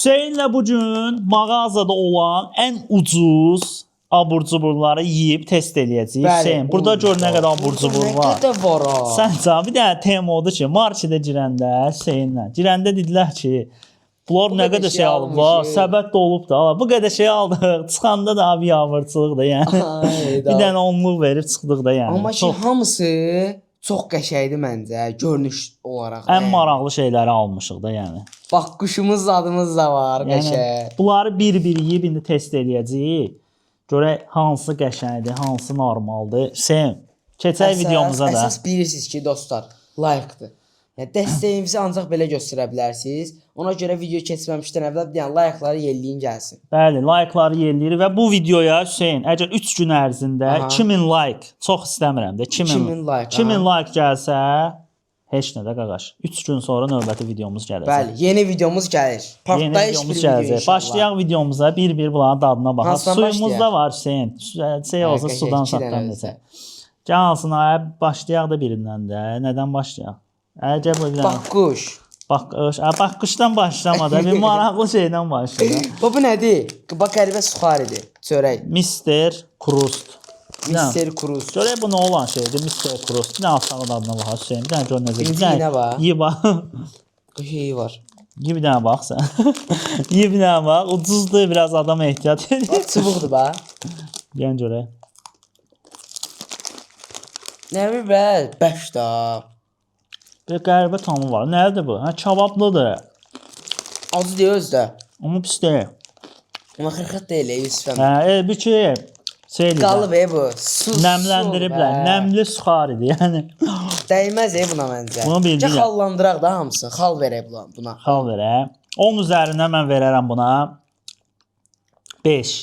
Hüseynlə bugün mağazada olan ən ucuz abur-cuburları yeyib test eləyəcəyik. Hüseyn, burada gör nə qədər abur-cubur var. Nə qədər var ha? Səncə bir dənə tema odur ki, marketə girəndə Hüseynlə, girəndə dedilər ki, bunlar nə qədər şey alıb, səbət dolub da, bu qədər şey aldıq, çıxanda da abi yavırçılıq da yəni. Bir dənə onluq verib çıxdıq da yəni. Amma ki, hamısı çox qəşəngdir məncə, görünüş olaraq. Ən maraqlı şeyləri almışıq da yəni. Bax, quşumuz adımız da var, qəşəng. Yəni, bunları bir-bir yeyib indi test eləyəcəyik. Görək hansı qəşəngdir, hansı normaldır. Hüseyn, keçək videomuza da. Əsas bilirsiniz ki, dostlar, like-dır. Yəni, dəstəyinizi ancaq belə göstərə bilərsiniz. Ona görə video keçməmişdən əvvəl bir dənə like-ları yelləyin gəlsin. Bəli, like-ları yelləyirik və bu videoya Hüseyn, əgər 3 gün ərzində 2000 like, çox istəmirəm də, 2000 like gəlsə, heç nə də qaqaş. 3 gün sonra növbəti videomuz gələcək. Bəli, yeni videomuz gəlir. Partlayış bir video inşallah. Başlayaq videomuza, bir-bir bunların dadına baxaq. Suyumuz da var Hüseyn. Şey olsa sudan satdan necə. Cansına başlayaq da birindən də. Nədən başlayaq? Əcəb o bir Bax quş. Bax quşdan başlamadı. Bir maraqlı şeydən başlayaq. Bu nədir? Bax qəribə suxaridir. Çörək. Mister Krust. Mister Krust. Görək bu nə olan şeydir? Mister Krust. Bir dənə aşağı dadına bax Hüseyn. Bir dənə gör necə. Bir dənə bax. Yi bax. Bu şey var. Yi bir dənə bax sən. Yi bir dənə bax. Ucuzdur, biraz adam ehtiyat edir. Bax çubuqdur bax. Gəlin görək. Nə bir bəs? Bəş da. Bir qəribə tamı var. Nədir bu? Hə, kabablıdır. Acı deyil özdə. Amma pis deyil. Amma xırxat deyil, Yusufəm. Hə, bir ki, şeydir. Qalıb bu. Nəmləndiriblər. Nəmli suxaridir, yəni. Dəyməz buna məncə. Bunu bildim. Gəl xallandıraq da hamısını. Xal verək buna. Xal verək. 10 üzərindən mən verərəm buna 5.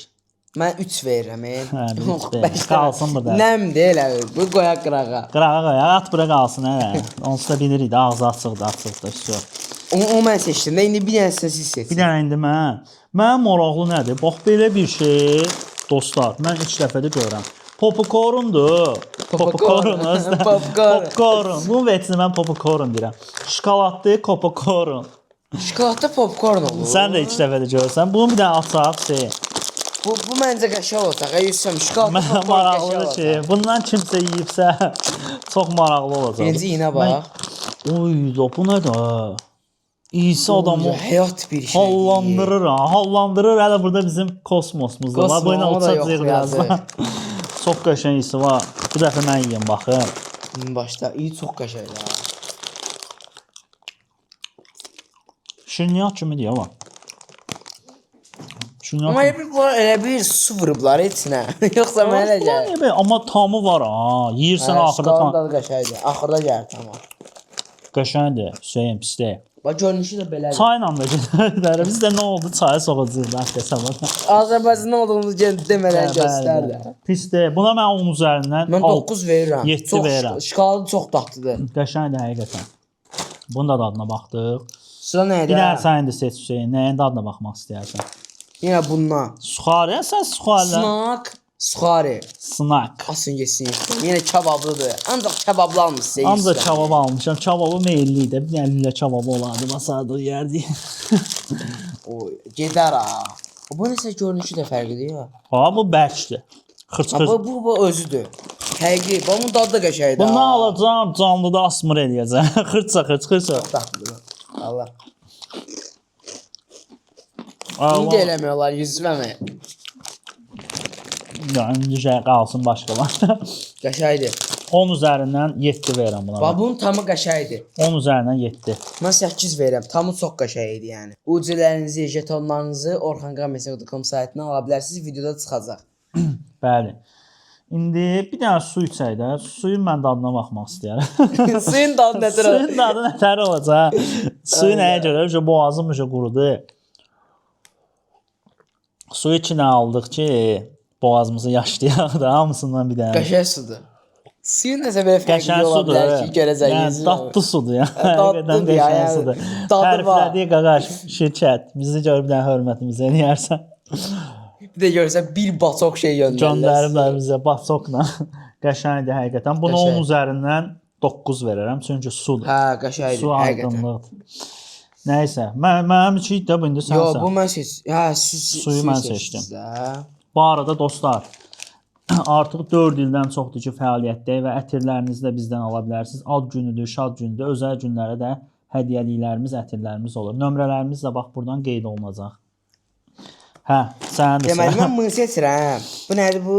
Mən 3 verirəm. Hə, 5. Qalsın burada. Nəmdir elə. Bu qoyaq qırağa. Qırağa, at bura qalsın, hə. Onsuz da bilirik, ağzı açıqdır, şey. O mən seçdim də, indi bir dənəsini siz seçin. Bir dənə indi mən. Mənim maraqlı nədir? Bax, belə bir şey, dostlar, mən ilk dəfədə görürəm. Popcorndur. Popcorn, özdə. Popcorn. Bunun vecini mən popcorn deyirəm. Şokoladlı popcorn. Şokoladlı popcorn olur. Sən də ilk dəfədə görürsən. Bunu bir dənə açaq, şey. Bu məncə qəşəng olacaq. Yusufəm, şokoladlı popcorn qəşəng Maraqlıdır olacaq. ki, bundan kimsə yeyibsə çox maraqlı olacaq. Birinci iynə bax. Oy, bu nədir? İsa adamı həyat bir şey. Hallandırır. Hələ burada bizim kosmosumuz da var. Bu ilə uçacaq birazdan. Çox qəşəng isi var. Bu dəfə mən yeyim, baxın. Başda, iyi çox qəşəngdir. Şirniyyat kimi deyir ama. Amma elə bir su vurublar içinə. Yoxsa mənə elə gəlir. Amma tamı var ha. Yeyirsən axırda tam. Dadı qəşəngdir. Axırda gəlir tamam. Qəşəngdir. Hüseyin pis deyil. Bax görünüşü də belədir. Çayla da gedər. Bizdə nə oldu? Çaya soxacağıq da qəsəbə. Azərbaycanda olduğumuzu demədən göstər də. Pis deyil. Buna mən 10 üzərindən mən 9 verirəm. 7 verirəm. Şokoladı çox dadlıdır. Qəşəngdir həqiqətən. Bunun da dadına baxdıq. Sıra nə idi? Bir dənə sən indi seç Hüseyin. Nəyin dadına baxmaq istəyirsən? Yenə bundan. Suxari, sən suxarilər. Snack, suxari. Snack. Asın geçsin. Yenə kebablıdır. Ancaq kebablı almışsın. Ancaq kebab almışam. Kebabı meyilli idi. Bir dənə lülə kebabı olardı. Masada yerdik. Oy, gedər ha. Bu nəsə görünüşü də fərqlidir ya. Ha, bu bəkdir. Xırç-xırç. Bu özüdür. Həqiqi, bunun dadı da qəşəngdir. Bunu alacağam, canlıda asmır eləyəcəm. Xırça. Allah. İndi eləmiyorlar, Yusufəmi. Yəni, qalsın başqalar. Qəşəngdir. 10 üzərindən 7 verirəm buna. Bax, bunun tamı qəşəngdir. 10 üzərindən 7. Mən 8 verirəm. Tamı çox qəşəngdir yəni. UC-lərinizi, jetonlarınızı orxanqamesaq.com saytından ala bilərsiniz. Videoda çıxacaq. Bəli. İndi bir dənə su içək də. Suyun mən dadına baxmaq istəyirəm. Suyun dadı nədir? Suyun dadı nətər olacaq? Suyu nəyə görə? Boğazım qurudu. Suyu içinə aldıq ki, boğazımızı yaşlayaq da hamısından bir dənə. Qəşəng sudur. Suyun nəsə belə fərqli ola bilər ki, görəcəyiniz. Yəni, dadlı sudur ya. Dadlıdır ya. Qəşəng sudur. Təriflədiyi qaqaş, şirkət. Bizi görüb bir dənə hörmətimizi eləyərsən. Bir də görürsən, bir batok şey göndəriblər bizə baçokla. Qəşəngdir həqiqətən. Bunu 10 üzərindən 9 verərəm çünki sudur. Hə, qəşəngdir. Su aydınlıqdır. Nəysə, mənim üçün də bu indi Yo, sənsən. bu mən seç. Hə, Suyu mən seçdim. seçdiniz. Bu arada dostlar, artıq 4 ildən çoxdur ki, fəaliyyətdəyik və ətirlərinizi də bizdən ala bilərsiniz. Ad günüdür, şad gündür, özəl günlərə də hədiyyəliklərimiz, ətirlərimiz olur. Nömrələrimiz də bax buradan qeyd olunacaq. Hə, sənin də Deməli mən bunu seçirəm. Bu nədir bu?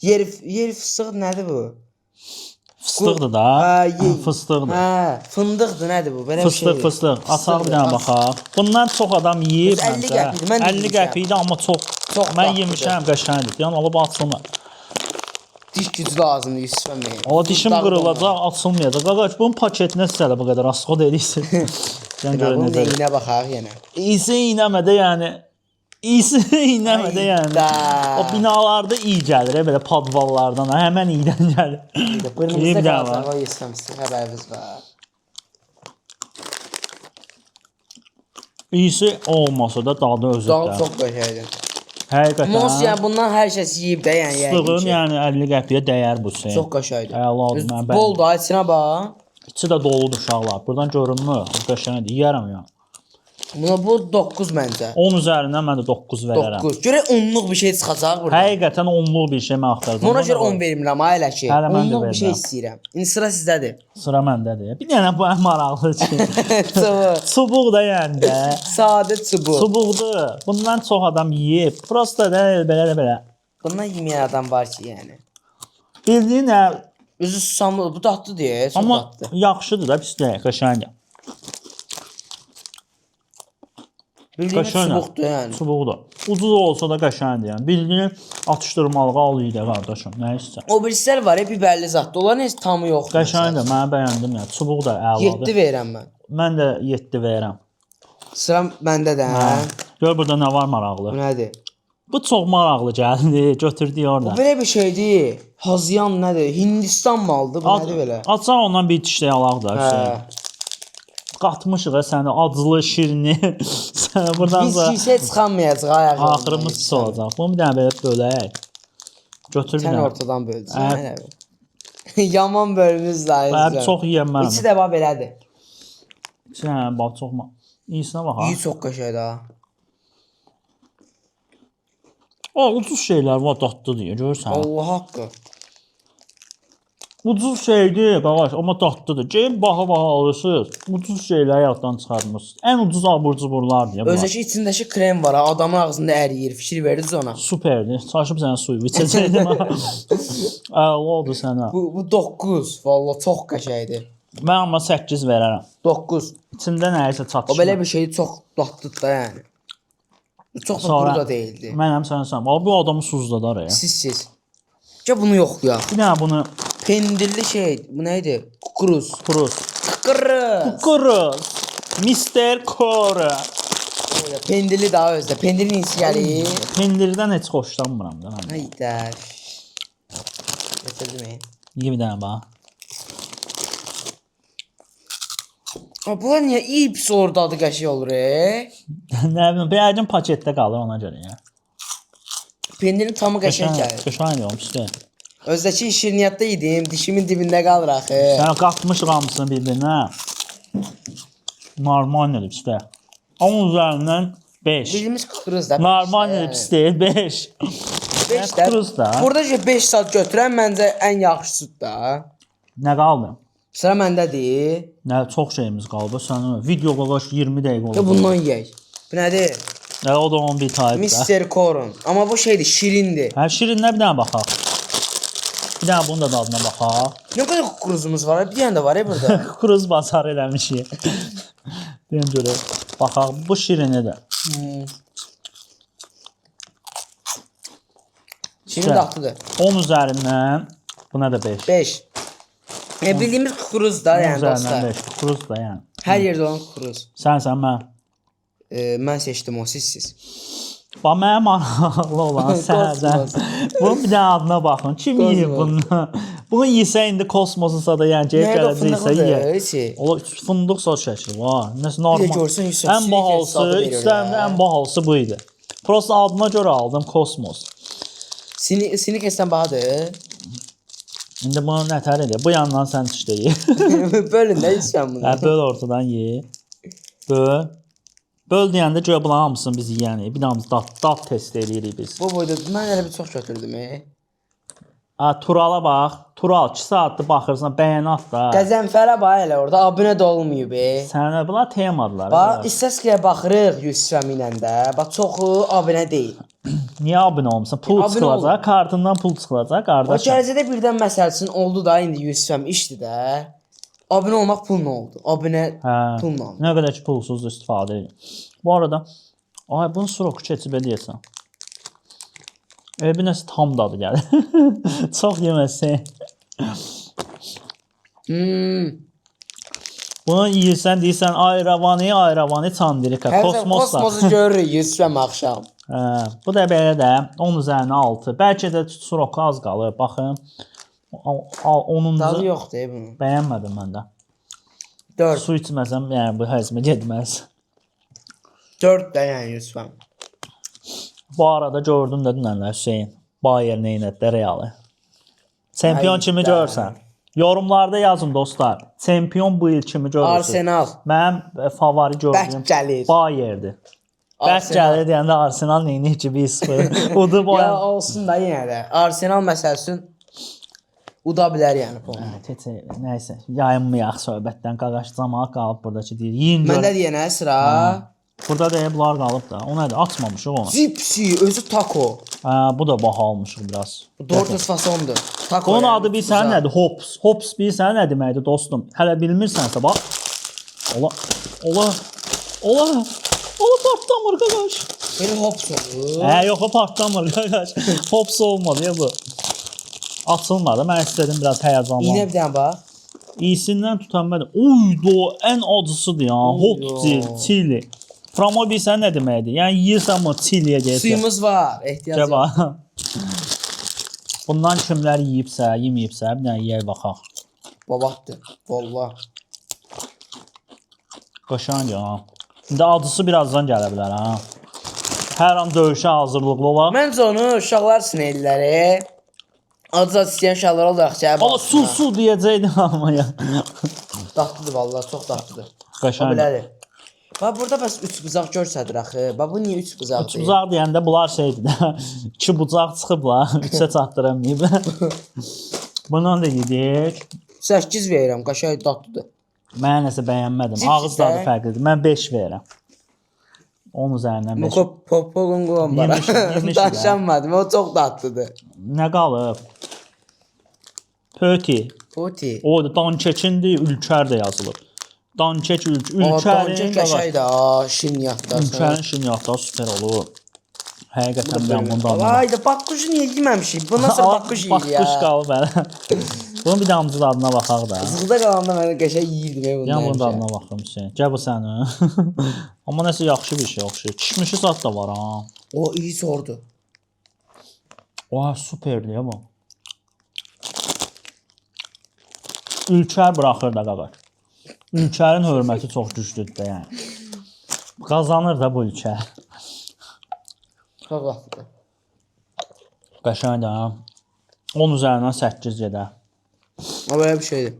Yer fıstığı nədir bu? fıstıqdır da. Fıstıqdır. Hə, fındıqdır nədir bu? Belə bir şey. Fıstıq. Açaq bir dənə baxaq. Bundan çox adam yeyib. 50 qəpikdir, mən də 50 qəpikdir, amma çox. Çox Mən dadlıdır. yemişəm, qəşəngdir. Yəni alıb açsınlar. Diş gücü lazımdır Yusuf əmi. O dişim qırılacaq, açılmayacaq. Qaqaç, bunun paketinə sizə də bu qədər asqod edirsin. Sən görə Bunun necə. neyinə baxaq yenə. İyisi iynəmədə yəni. İyisi iynəmədə yəni. O binalarda iyi gəlir, belə padvallardan. Həmən iydən gəlir. Burnumuzda Bir dənə qalacaq o istəmişsin, xəbərimiz var. İyisi olmasa da dadı Dal özüdür. çox qəşəngdir. Həqiqətən. Mos yəni bundan hər kəs yeyib də yəni. Fıstığın yəni 50 qəpiyə dəyər bu şey. Çox qəşəngdir. Əladır, mən bəyəndim. Bol da içinə bax. İçi də doludur uşaqlar. Buradan görünmür. Qəşəngdir. Yeyərəm ya. Buna bu 9 məncə. 10 üzərindən mən də 9 verərəm. 9. Görək 10-luq bir şey çıxacaq burada. Həqiqətən 10-luq bir şey mən axtardım. Ona görə 10 vermirəm ailə ki. Hələ mən də 10-luq bir şey verirəm. istəyirəm. İndi sıra sizdədir. Sıra məndədir. Bir dənə bu ən maraqlı şey. Çubuq. Çubuq da yəni də. Sadə çubuq. Çubuqdur. Bundan çox adam yeyib. Prosta da belə. Bundan yemeyen adam var ki yəni. Bildiyin nə? Özü susamlı, bu dadlı deyə, çox Amma dadlı. yaxşıdır da pis deyil, qəşəngdir. Bildiyiniz Qəşəngdir. çubuqdur yəni. Çubuqdur. Ucuz olsa da qəşəngdir yəni. Bildiyin atışdırmalığa alıydı qardaşım. Nə istəyirsən? O birislər var ya, biberli zaddır. Onların heç tamı yoxdur. Qəşəngdir. Mən bəyəndim yəni. Çubuq da əladır. 7 verirəm mən. Mən də 7 verirəm. Sıra məndə də. Gör burada nə var Bu maraqlı. nədir? Bu çox maraqlı gəldi. Götürdük Bu oradan. belə bir şeydir. Haziyan nədir? Hindistan malıdır. Bu nədir belə? Açsan ondan bir dişdə yalaq da. Hə. Qatmışıq səni acılı, şirini. Sənə buradan Biz da kimsə çıxamayacaq ayaq. axırımız pis olacaq. Bunu bir dənə belə bölək. Götür bir Sən dənə. ortadan böləcəksən. Yaman bölümümüz Bəli, lazımdır. çox yeyəm mən. İçi də bax belədir. Sən bax çox iyisinə bax. İyi çox qəşəngdir ha. O ucuz şeylər var dadlı deyə görürsən. Allah haqqı. Ucuz şeydir, qardaş, amma dadlıdır. Gəlin baha alırsınız. Ucuz şeyləri yaddan çıxarmısınız. Ən ucuz abur-cuburlar deyə. Özəki içindəki krem var ha, adamın ağzında əriyir. Fikir verdiniz ona. Superdir. Çaşıb sənə suyu içəcəkdim. Əladır sənə. Bu 9. Vallahi çox qəşəngdir. Mən amma 8 verərəm. 9. İçində nəyisə O çatışmır. belə bir şey çox dadlıdır da yəni. Çox da Sonra- quru da deyildi. Mənəm sənsən. Abi bu adamı suzladar ya. Siz. Gəl bunu yoxlayaq. Bir dənə bunu Pendirli şey. Bu nə idi? Kukuruz. kuruz. Kukuruz. Kuruz. Mr. Kora. Pendirli daha özdə. Pendirin iyisi gəlir. Pendirdən heç xoşlanmıram da. Mən. Hayda. Getirdim. Ye bir dənə bax. Bunlar niyə ips ordadır qəşəng olur Nə bilim, bəyəcəm paketdə qalır ona görə ya. Pendirin tamı qəşəng gəlir. Qəşəng olmuş işte. Özdəki şirniyyatda yedim, dişimin dibində qalır axı. Sən qatmışıq hamısını bir-birinə. Normaldir işte. Onun üzərindən 5. Bildiğimiz kukuruz da. Normaldir pis deyil 5. 5 kukuruz da. Burada 5 saat götürən məncə ən yaxşısıdır da. Nə qaldı? Sıra məndədir. Nə çox şeyimiz qaldı. Sənin video qaqaş 20 dəqiqə oldu. Ya bundan yeyək. Bu nədir? Ya o da 11 taydı. Mr. Corn. Amma bu şeydir, şirindir. Hər şirinlə bir dənə baxaq. Bir dənə bunun da dadına baxaq. Nə qədər kukuruzumuz var? Bir dənə də var ya burada. Kuruz bazar eləmişik. Deyim görək. Baxaq, bu şirinidir. Şirin dadlıdır. 10 üzərindən buna da 5. 5. Bildiyimiz kukuruz da yəni dostlar. 5. Kuruz da yəni. Hər yerdə olan kukuruz. Sən mən. Mən seçdim o, siz. Bax mənim maraqlı olan sənədən. Bunun bir dənə adına baxın. Kim yeyir bunu? Bunu yesə indi kosmosusa da yəni gəlib gələcəksə yer. Ola fındıq sos şəkli var. Nəsə normal. Görsün Yusuf. Ən bahalısı, ikisindən ən bahalısı bu idi. Prosta adına görə aldım kosmos. Sini kəsən bahadır. İndi bunu nətər edir? Bu yandan sən işdə ye. Bölün də içsən bunu. Böyle ortadan ye. Böl. Böl deyəndə görə bunların hamısını biz yeyənik. Bir damız dad test eləyirik biz. Bu boyda mən elə bir çox götürdüm. Turala bax. Tural 2 saatdır baxırsan, bəyənat da. Qəzənfərə bax elə orada abunə də olmayıb. Sənə bunlar temadılar. Bax, istatistikaya baxırıq 100 ilə də. Bax, çoxu abunə deyil. Niyə abunə olmusan? Pul Abunə çıxılacaq, kartından pul çıxılacaq, O qardaşım. gələcəkdə birdən məsəl üçün oldu da indi 100 işdir də. Abunə olmaq pulla oldu. Abunə pulla oldu. Nə qədər ki pulsuz istifadə edir. Bu arada, bunun suroku keçib eləyəsən. Bir nəsə tam dadı gəlir. Çox yeməsin. Bunu yeyirsən, deyirsən, ayravani, çandirika, kosmosla. Kosmosu görürük 100 axşam. Bu da belə də 10 üzərinə 6. Bəlkə də suroku az qalır. Baxın. 10-uncu. Dadı yoxdur bunun. Bəyənmədim mən də. 4. Su içməsəm, yəni bu həzmə getməz. 4 də yəni 100. Bu arada gördüm də dünənlər Hüseyn Bayer neynətdə Realı. Çempion kimi görsən. Yorumlarda yazın dostlar. Çempion bu il kimi görürsünüz. Arsenal. Mənim favori gördüyüm Bək gəlir. Bayerdir. Bək gəlir deyəndə Arsenal neynir ki 1-0. Udu boyan. Ya olsun da yenə də. Arsenal məsəl üçün uda bilər yəni puan. Nəysə, yayınmayaq söhbətdən qaqaş zamanı qalıb buradakı deyir. Yiyin gör. Məndə deyənə sıra. Burada da bunlar qalıb da. O nədir? Açmamışıq onu. Cipsi, özü taco. Bu da baha almışıq biraz. Doritos fasondur. Taco. Onun adı bilirsən nədir? Hops. Hops bilirsən nə deməkdir dostum? Hələ bilmirsənsə bax. Ola partlamır qaqaş. Belə hops olur. Yox o partlamır qaqaş. Hops olmadı ya bu. Açılmadı. Mən istədim biraz həyəcanlanım. İynə bir dənə bax. İyisindən tutan mənim. Uydu, ən acısıdır ya. Hot chili. Promo bilsən nə deməkdir? Yəni yeyirsən bu chiliyə gəlsə. Suyumuz var, ehtiyac var. Bundan kimlər yeyibsə, yeməyibsə, bir dənə yeyək baxaq. Babatdır. Vallah. Qaşanc ha. İndi acısı birazdan gələ bilər ha. Hər an döyüşə hazırlıqlı olaq. Məncə onu uşaqlar sinirləri. Acı istəyən uşaqlar olaraq cəb. Ala su deyəcəkdim hamıya. Dadlıdır vallah, çox dadlıdır. Qaşanc. Belədir. Bax burada bəs 3 bucaq görsədir axı. Bax bu niyə 3 bucaq deyil? 3 bucaq deyəndə bunlar şeydir də. 2 bucaq çıxıblar, 3-ə çatdıramayıb. Bundan da yedik. 8 verirəm, qaşay dadlıdır. Mən nəsə bəyənmədim. Ağız dadı fərqlidir. Mən 5 verirəm. 10 üzərindən 5. Moko popcorn var. Daşanmadım, o çox dadlıdır. Nə qalıb? Pöti. Poti. O da Dançeçindir, Ülkər də yazılır. Dançeç Ülkərin qaşay da şinyatlar. Ülkərin şinyatlar süper olur. Həqiqətən mən bundan. Vay da bakkuş niyə yeməmişik? Bu nasıl bakkuş yeyir ya? Bakkuş qalıb hələ. Bunun bir damcı dadına baxaq da. Zıqda qalanda mən qəşəng yeyirdim bundan. Yəni bunun dadına baxım Hüseyn. Gəl bu səni. Amma nəsə yaxşı bir şey oxşuyur. Kişmişi zat da var ha. O iyi sordu. Oha süperdir ya bu. Ülkər buraxır da qaqaş. Ülkərin hörməti çox güclüdür də yəni. Qazanır da bu ülkə. Çox vaxtdır. Qəşəng də. 10 üzərindən 8 gedə. O belə bir şeydir.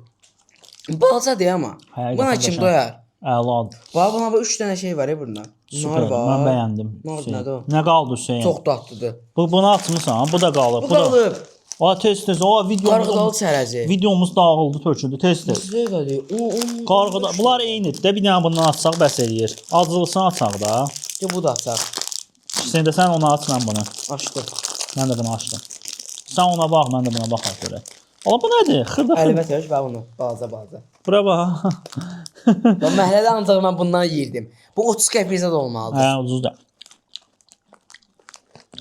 Balacadır amma. Buna kim doyar? Əladır. Bax buna 3 dənə şey var ya burada. Süper. Mən bəyəndim. Nədir o? Nə qaldı Hüseyn? Çox dadlıdır. Bunu atmısan, bu da qalıb. Bu qalıb. O tez. O Qarğıdalı çərəzi. videomuz dağıldı, töküldü tez. Nədir? Qarğıda bunlar eynidir də. Bir dənə bundan atsaq bəs eləyir. Acılısını atsaq da. Bu da açaq. Sən də sən onu aç, mən bunu. Açdım. Mən də bunu açdım. Sən ona bax, mən də buna baxaq görə. Ala bu nədir? Xırda. Əlimə tək bax bunu. Balaca. Bura bax. Bax məhəllədə ancaq mən bundan yeyirdim. Bu 30 qəpiksə də olmalıdır. Ucuz da.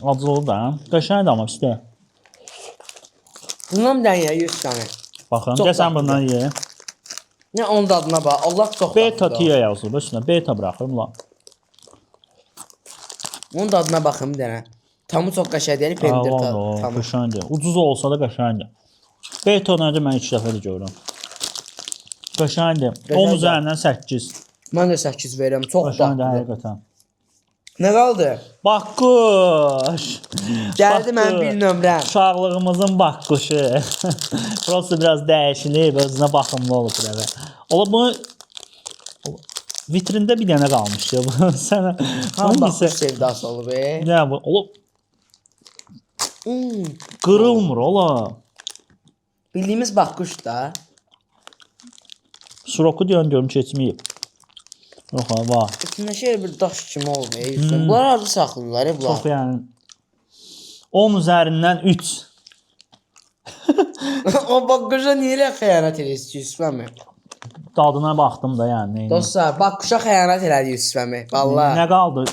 Acılı da. Qəşəng də amma istə. Bundan bir dənə ye 100 dənə. Baxın, Çox gəl sən dadlıdır. bundan ye. Nə onun dadına bax. Allah çox Beta dadlıdır. tiyə yazılıb üstünə. Beta buraxırım lan. Onun dadına baxın bir dənə. Tamı çox qəşəngdir, pendir tamı. Qəşəngdir. Ucuz olsa da qəşəngdir. Beta nədir mən 2 dəfə də görürəm. Qəşəngdir. 10 üzərindən 8. Mən də 8 verirəm. Çox Qəşəngdir dadlıdır. həqiqətən. Nə qaldı? Bakkuş. Gəldi mənim bir nömrəm. Uşaqlığımızın bakkuşu. Burası biraz dəyişilib, özünə baxımlı olub burada. Ola bunu Vitrində bir dənə qalmışdı bu. Sənə Tam bax hangisi? sevdası olub. Nə bu? Olub qırılmır ola. Bildiyimiz bakkuş da. Suroku deyən görüm keçməyib. Yox ha, var. İçində şey bir daş kimi olub. Bunlar harda saxlayırlar bunlar? Çox yəni 10 üzərindən 3. O bakkuşa niyə elə xəyanət edirsən Yusuf əmi? Dadına baxdım da yəni. Neyini. Dostlar, bakkuşa xəyanət elədi Yusuf əmi. Vallahi. Nə qaldı?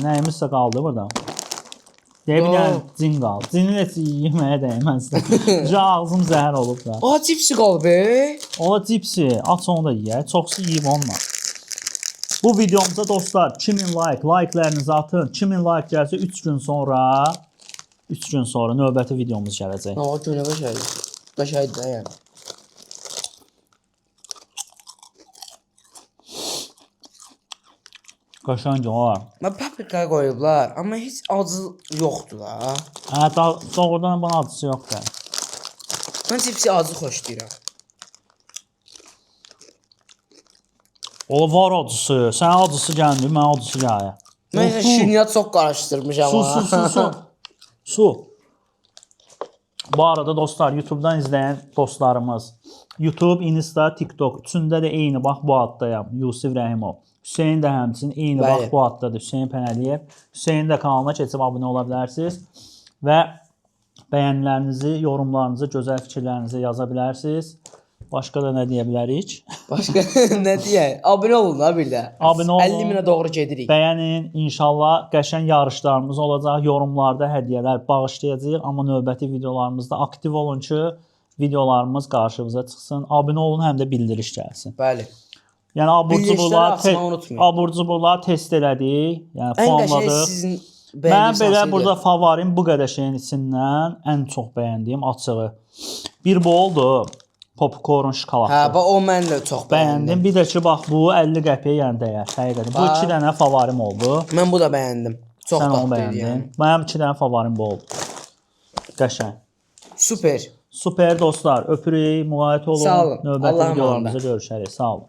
Nəyimizsə qaldı burada. Deyə bir dənə cin qaldı. Cini heç yeməyə dəyməz. Ağzım zəhər olub da. Aa, cipsi qalıb. Ola cipsi, aç onu da yeyək. Çoxsu yeyib onunla. Bu videomuza dostlar 2000 like'larınızı atın. 2000 like gəlsə 3 gün sonra növbəti videomuz gələcək. O günə başaydı. Başaydı da yəni. Qaşanc olar. Mən paprika qoyublar, amma heç acı yoxdur da. Hə, doğrudan bana acısı yoxdur. Mən cipsi acı xoşlayıram. O var acısı. Sən acısı gəlmir, mən acısı gəlir. Mən şirniyyat çox qarışdırmışam Su. Su. Bu arada dostlar, YouTube'dan izləyən dostlarımız, YouTube, Insta, TikTok üçündə də eyni bax bu addayam. Yusif Rəhimov. Hüseyn də həmçinin eyni bax bu addadır. Hüseyn Pənəliyev. Hüseyn də kanalına keçib abunə ola bilərsiniz və bəyənlərinizi, yorumlarınızı, gözəl fikirlərinizi yaza bilərsiniz. Başqa da nə deyə bilərik? Başqa nə deyək? Abunə olun da bir də. Abunə olun. 50 minə doğru gedirik. Bəyənin. İnşallah qəşəng yarışlarımız olacaq. Yorumlarda hədiyyələr bağışlayacağıq. Amma növbəti videolarımızda aktiv olun ki, videolarımız qarşınıza çıxsın. Abunə olun, həm də bildiriş gəlsin. Bəli. Yəni abur-cuburlar test elədik. Yəni puanladıq. Sizin Mən belə burada favorim bu qədər şeyin içindən ən çox bəyəndiyim açığı. Bir bu oldu. Popcorn şokoladlı. Hə, bax o mən də çox bəyəndim. Bir də ki bax bu 50 qəpiyə yəni dəyər. Həqiqətən. Bu 2 dənə favorim oldu. Mən bu da bəyəndim. Çox dadlı idi yəni. Mənim 2 dənə favorim bu oldu. Qəşəng. Super. Super dostlar. Öpürük, müğayət olun. Sağ olun. Növbəti videolarımızda görüşərik. Sağ olun.